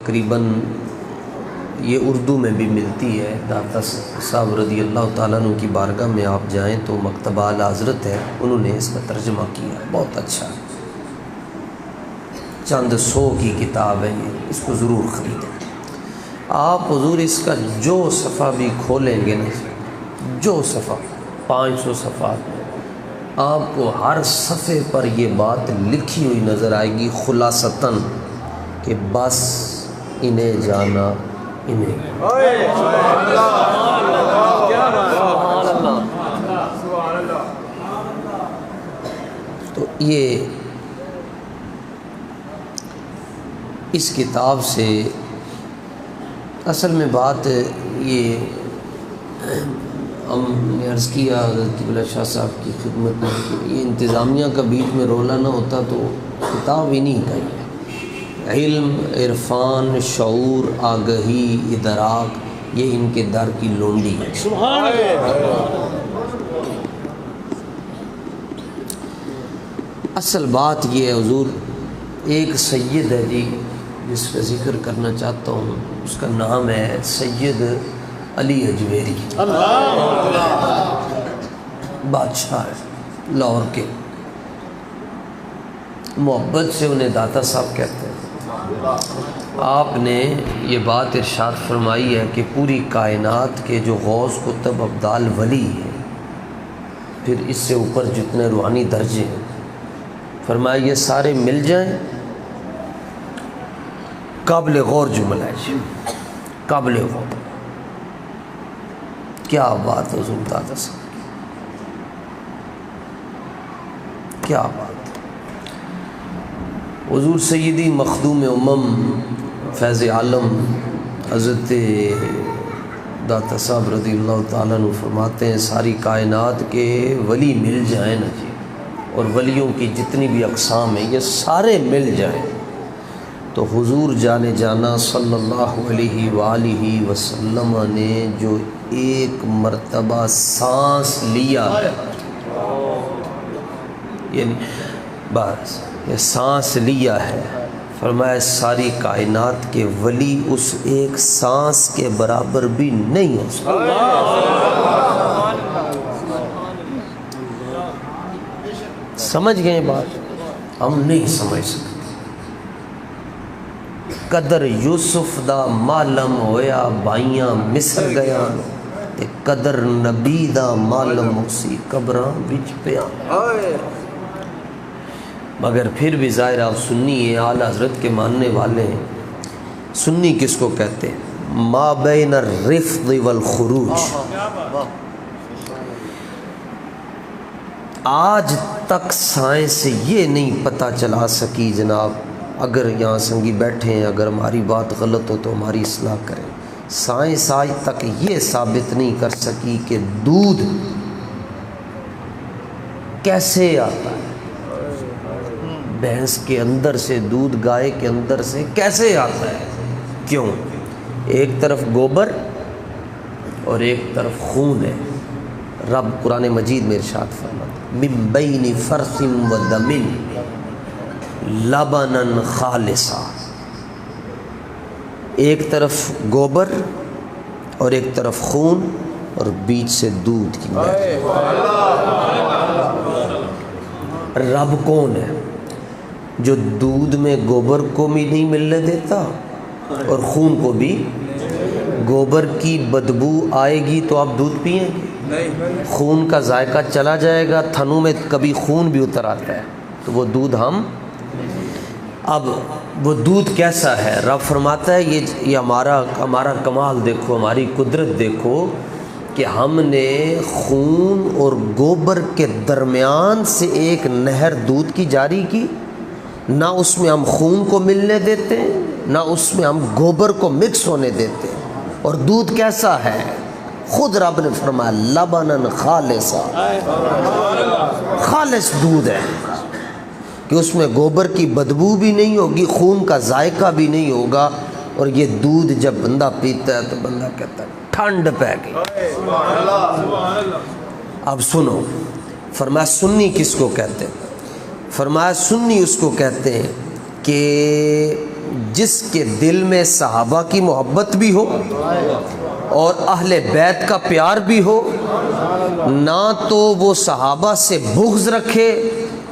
تقریباً یہ اردو میں بھی ملتی ہے، داتا صاحب رضی اللہ تعالیٰ عنہ کی بارگاہ میں آپ جائیں تو مکتبہ اعلی حضرت ہے، انہوں نے اس کا ترجمہ کیا، بہت اچھا ہے، چند 100 کی کتاب ہے یہ، اس کو ضرور خریدیں آپ۔ حضور اس کا جو صفحہ بھی کھولیں گے نا، جو صفحہ 500 صفحات میں آپ کو ہر صفحے پر یہ بات لکھی ہوئی نظر آئے گی خلاصتاً کہ بس انہیں جانا انہیں۔ تو یہ اس کتاب سے اصل میں بات یہ ہم نے عرض کیا حضرت قبلہ شاہ صاحب کی خدمت میں کہ یہ انتظامیہ کا بیچ میں رولا نہ ہوتا تو کتاب ہی نہیں کہی ہے۔ علم، عرفان، شعور، آگہی، ادراک، یہ ان کے در کی لونڈی ہے۔ سبحان اللہ۔ اصل بات یہ ہے حضور، ایک سید ہے جی جس کا ذکر کرنا چاہتا ہوں، اس کا نام ہے سید علی اجمیری، بادشاہ ہے لاہور کے، محبت سے انہیں داتا صاحب کہتے ہیں۔ آپ نے یہ بات ارشاد فرمائی ہے کہ پوری کائنات کے جو غوث قطب ابدال ولی ہیں، پھر اس سے اوپر جتنے روحانی درجے ہیں، فرمایا یہ سارے مل جائیں، قابل غور جملہ ہے جی، قابل غور۔ کیا بات ہے حضور داتا صاحب کی، کیا بات ہے۔ حضور سیدی مخدوم امم فیض عالم حضرت داتا صاحب رضی اللہ تعالیٰ عنہ فرماتے ہیں ساری کائنات کے ولی مل جائیں نا جی، اور ولیوں کی جتنی بھی اقسام ہیں یہ سارے مل جائیں تو حضور جانے جانا صلی اللہ علیہ وآلہ وسلم نے جو ایک مرتبہ سانس لیا ہے، یعنی بس یہ سانس لیا ہے، فرمایا ساری کائنات کے ولی اس ایک سانس کے برابر بھی نہیں ہو سکتے۔ سمجھ گئے بات؟ ہم نہیں سمجھ سکتے۔ قدر یوسف دا معلوم ہویا بائیاں مصر گیا تے قدر نبی دا معلوم اسی قبراں وچ پیا، مگر پھر بھی ظاہر آپ سنی ہیں، اعلی حضرت کے ماننے والے ہیں۔ سنی کس کو کہتے ہیں؟ ما بین الرفض والخروج۔ آج تک سائنس یہ نہیں پتہ چلا سکی جناب، اگر یہاں سنگی بیٹھے ہیں، اگر ہماری بات غلط ہو تو ہماری اصلاح کریں، سائنس آج تک یہ ثابت نہیں کر سکی کہ دودھ کیسے آتا ہے، بھینس کے اندر سے دودھ گائے کے اندر سے کیسے آتا ہے، کیوں؟ ایک طرف گوبر اور ایک طرف خون ہے۔ رب قرآن مجید میں ارشاد فرماتا ہے من بین فرث و دم لبنا خالصا، ایک طرف گوبر اور ایک طرف خون اور بیچ سے دودھ کی مہک۔ رب کون ہے؟ جو دودھ میں گوبر کو بھی نہیں ملنے دیتا اور خون کو بھی۔ گوبر کی بدبو آئے گی تو آپ دودھ پئیں گے؟ خون کا ذائقہ چلا جائے گا، تھنوں میں کبھی خون بھی اتر آتا ہے تو وہ دودھ ہم، اب وہ دودھ کیسا ہے؟ رب فرماتا ہے یہ ہمارا کمال دیکھو، ہماری قدرت دیکھو کہ ہم نے خون اور گوبر کے درمیان سے ایک نہر دودھ کی جاری کی، نہ اس میں ہم خون کو ملنے دیتے ہیں نہ اس میں ہم گوبر کو مکس ہونے دیتے ہیں، اور دودھ کیسا ہے؟ خود رب نے فرمایا لبنا خالصا، خالص دودھ ہے کہ اس میں گوبر کی بدبو بھی نہیں ہوگی، خون کا ذائقہ بھی نہیں ہوگا، اور یہ دودھ جب بندہ پیتا ہے تو بندہ کہتا ہے ٹھنڈ پہ گئی۔ اب سنو، فرمایا سنی کس کو کہتے ہیں؟ فرمایا سنی اس کو کہتے ہیں کہ جس کے دل میں صحابہ کی محبت بھی ہو اور اہل بیت کا پیار بھی ہو، نہ تو وہ صحابہ سے بغض رکھے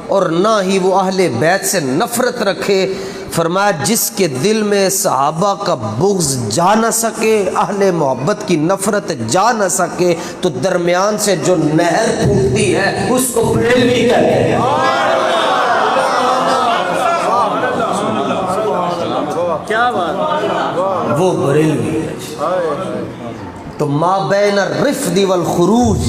اور نہ ہی وہ اہل بیت سے نفرت رکھے، فرمایا جس کے دل میں صحابہ کا بغض جا نہ سکے، اہل محبت کی نفرت جا نہ سکے، تو درمیان سے جو نہر پھوٹتی ہے اس کو بریلوی کہتے ہیں۔ کیا بات، وہ بریلوی ہے۔ تو ما بین الرفد والخروج،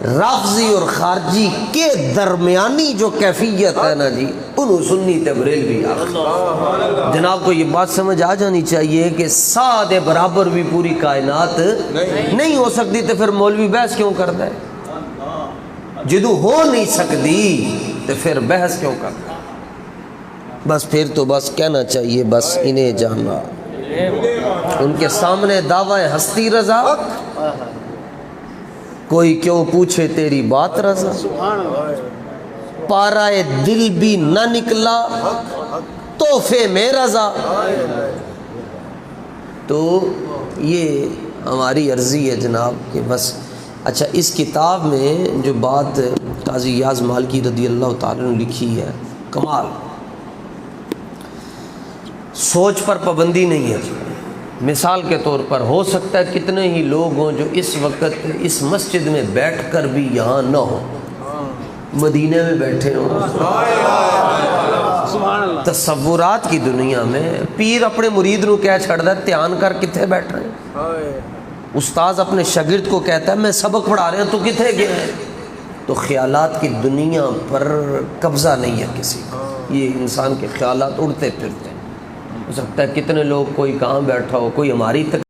رافضی اور خارجی کے درمیانی جو کیفیت ہے نا جی، انہوں سنی تے بریلوی آخر۔ جناب کو یہ بات سمجھ آ جانی چاہیے کہ سعد برابر بھی پوری کائنات نہیں ہو سکتی، تو پھر مولوی بحث کیوں کرتا ہے؟ جدو ہو نہیں سکتی تو پھر بحث کیوں کرتا ہے؟ بس پھر تو بس کہنا چاہیے بس انہیں جانا، ان کے سامنے دعویٰ ہستی رضا، کوئی کیوں پوچھے تیری بات رضا، پارائے دل بھی نہ نکلا تحفے میں رضا۔ تو یہ ہماری عرضی ہے جناب کہ بس اچھا، اس کتاب میں جو بات قاضی یاز مالکی رضی اللہ تعالیٰ نے لکھی ہے، کمال، سوچ پر پابندی نہیں ہے۔ مثال کے طور پر ہو سکتا ہے کتنے ہی لوگ ہوں جو اس وقت اس مسجد میں بیٹھ کر بھی یہاں نہ ہوں، مدینے میں بیٹھے ہوں۔ تصورات کی دنیا میں پیر اپنے مرید نو کہہ چھڑتا ہے دھیان کر کتھے بیٹھ رہے ہیں، استاذ اپنے شاگرد کو کہتا ہے میں سبق پڑھا رہے ہیں تو کتھے گئے ہیں۔ تو خیالات کی دنیا پر قبضہ نہیں ہے کسی کا، یہ انسان کے خیالات اڑتے پھرتے ہیں۔ ہو سکتا ہے کتنے لوگ، کوئی کہاں بیٹھا ہو، کوئی ہماری